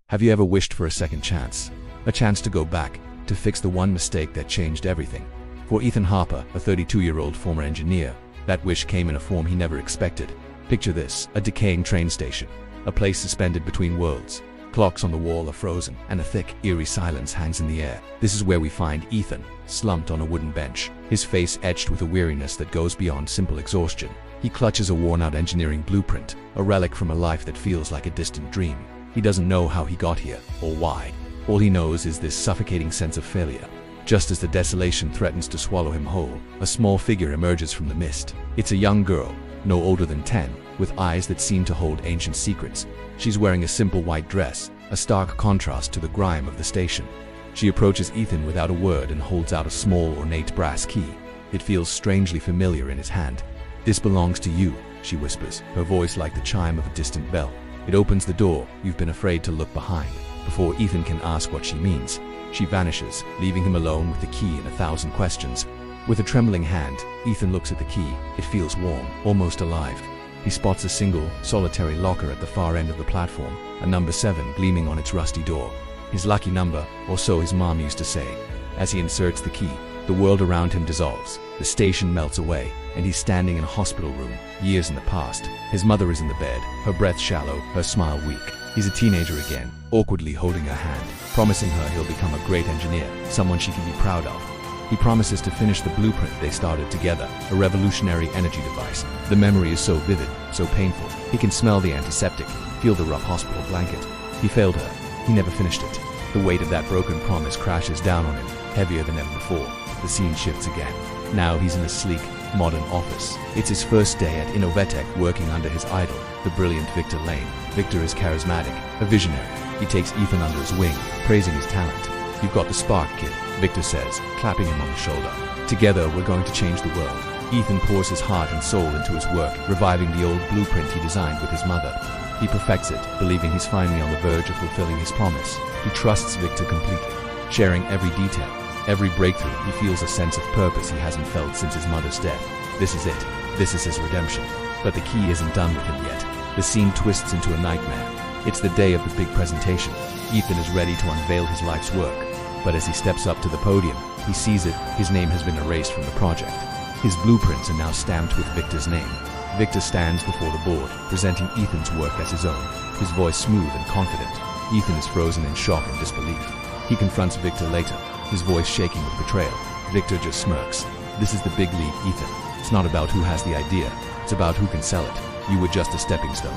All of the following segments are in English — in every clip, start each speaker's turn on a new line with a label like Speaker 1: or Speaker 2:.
Speaker 1: Have you ever wished for a second chance? A chance to go back, to fix the one mistake that changed everything? For Ethan Harper, a 32-year-old former engineer, that wish came in a form he never expected. Picture this: a decaying train station, a place suspended between worlds. Clocks on the wall are frozen, and a thick, eerie silence hangs in the air. This is where we find Ethan, slumped on a wooden bench, his face etched with a weariness that goes beyond simple exhaustion. He clutches a worn-out engineering blueprint, a relic from a life that feels like a distant dream. He doesn't know how he got here, or why. All he knows is this suffocating sense of failure. Just as the desolation threatens to swallow him whole, a small figure emerges from the mist. It's a young girl, no older than 10, with eyes that seem to hold ancient secrets. She's wearing a simple white dress, a stark contrast to the grime of the station. She approaches Ethan without a word and holds out a small, ornate brass key. It feels strangely familiar in his hand. "This belongs to you," she whispers, her voice like the chime of a distant bell. It opens the door you've been afraid to look behind. Before Ethan can ask what she means, she vanishes, leaving him alone with the key and 1,000 questions. With a trembling hand, Ethan looks at the key. It feels warm, almost alive. He spots a single, solitary locker at the far end of the platform, a number 7 gleaming on its rusty door. His lucky number, or so his mom used to say. As he inserts the key, the world around him dissolves. The station melts away, and he's standing in a hospital room, years in the past. His mother is in the bed, her breath shallow, her smile weak. He's a teenager again, awkwardly holding her hand, promising her he'll become a great engineer, someone she can be proud of. He promises to finish the blueprint they started together, a revolutionary energy device. The memory is so vivid, so painful. He can smell the antiseptic, feel the rough hospital blanket. He failed her. He never finished it. The weight of that broken promise crashes down on him, heavier than ever before. The scene shifts again. Now he's in a sleek, modern office. It's his first day at Innovatech, working under his idol, the brilliant Victor Lane. Victor is charismatic, a visionary. He takes Ethan under his wing, praising his talent. "You've got the spark, kid," Victor says, clapping him on the shoulder. "Together, we're going to change the world." Ethan pours his heart and soul into his work, reviving the old blueprint he designed with his mother. He perfects it, believing he's finally on the verge of fulfilling his promise. He trusts Victor completely, sharing every detail. Every breakthrough, he feels a sense of purpose he hasn't felt since his mother's death. This is it. This is his redemption. But the key isn't done with him yet. The scene twists into a nightmare. It's the day of the big presentation. Ethan is ready to unveil his life's work. But as he steps up to the podium, he sees it. His name has been erased from the project. His blueprints are now stamped with Victor's name. Victor stands before the board, presenting Ethan's work as his own, his voice smooth and confident. Ethan is frozen in shock and disbelief. He confronts Victor later, his voice shaking with betrayal. Victor just smirks. "This is the big league, Ethan. It's not about who has the idea. It's about who can sell it. You were just a stepping stone."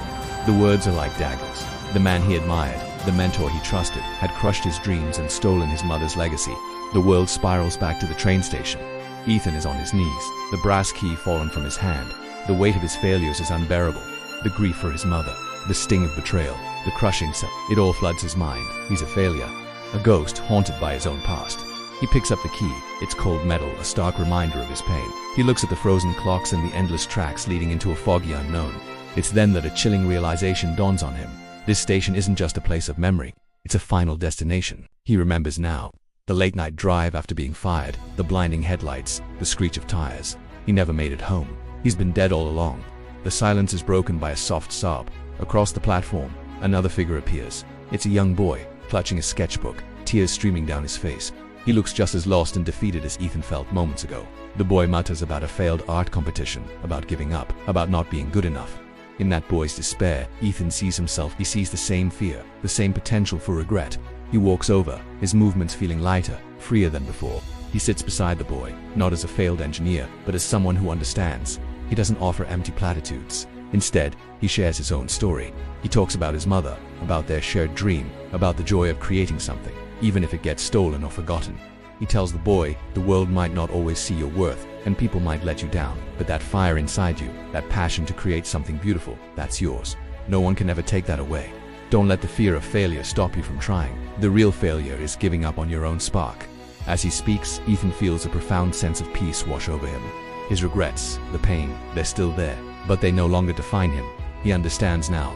Speaker 1: The words are like daggers. The man he admired, the mentor he trusted, had crushed his dreams and stolen his mother's legacy. The world spirals back to the train station. Ethan is on his knees, the brass key fallen from his hand. The weight of his failures is unbearable. The grief for his mother, the sting of betrayal, the crushing sense. It all floods his mind. He's a failure, a ghost haunted by his own past. He picks up the key. It's cold metal, a stark reminder of his pain. He looks at the frozen clocks and the endless tracks leading into a foggy unknown. It's then that a chilling realization dawns on him. This station isn't just a place of memory. It's a final destination. He remembers now. The late-night drive after being fired, the blinding headlights, the screech of tires. He never made it home. He's been dead all along. The silence is broken by a soft sob. Across the platform, another figure appears. It's a young boy, clutching a sketchbook, tears streaming down his face. He looks just as lost and defeated as Ethan felt moments ago. The boy mutters about a failed art competition, about giving up, about not being good enough. In that boy's despair, Ethan sees himself. He sees the same fear, the same potential for regret. He walks over, his movements feeling lighter, freer than before. He sits beside the boy, not as a failed engineer, but as someone who understands. He doesn't offer empty platitudes. Instead, he shares his own story. He talks about his mother, about their shared dream, about the joy of creating something, even if it gets stolen or forgotten. He tells the boy, the world might not always see your worth, and people might let you down, but that fire inside you, that passion to create something beautiful, that's yours. No one can ever take that away. Don't let the fear of failure stop you from trying. The real failure is giving up on your own spark. As he speaks, Ethan feels a profound sense of peace wash over him. His regrets, the pain, they're still there, but they no longer define him. He understands now.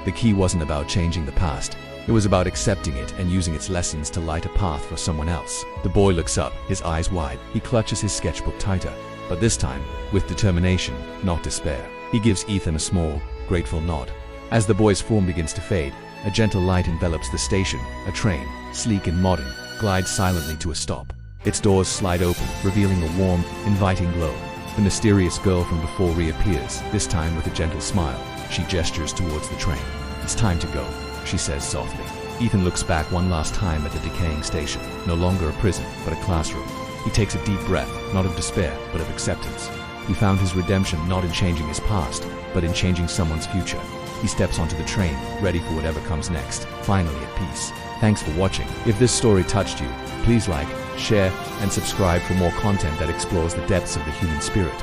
Speaker 1: The key wasn't about changing the past. It was about accepting it and using its lessons to light a path for someone else. The boy looks up, his eyes wide. He clutches his sketchbook tighter, but this time, with determination, not despair. He gives Ethan a small, grateful nod. As the boy's form begins to fade, A gentle light envelops the station. A train, sleek and modern, glides silently to a stop. Its doors slide open, revealing a warm, inviting glow. The mysterious girl from before reappears, this time with a gentle smile. She gestures towards the train. "It's time to go," she says softly. Ethan looks back one last time at the decaying station. No longer a prison, but a classroom. He takes a deep breath, not of despair, but of acceptance. He found his redemption not in changing his past, but in changing someone's future. He steps onto the train, ready for whatever comes next, finally at peace. Thanks for watching. If this story touched you, please like, share, and subscribe for more content that explores the depths of the human spirit.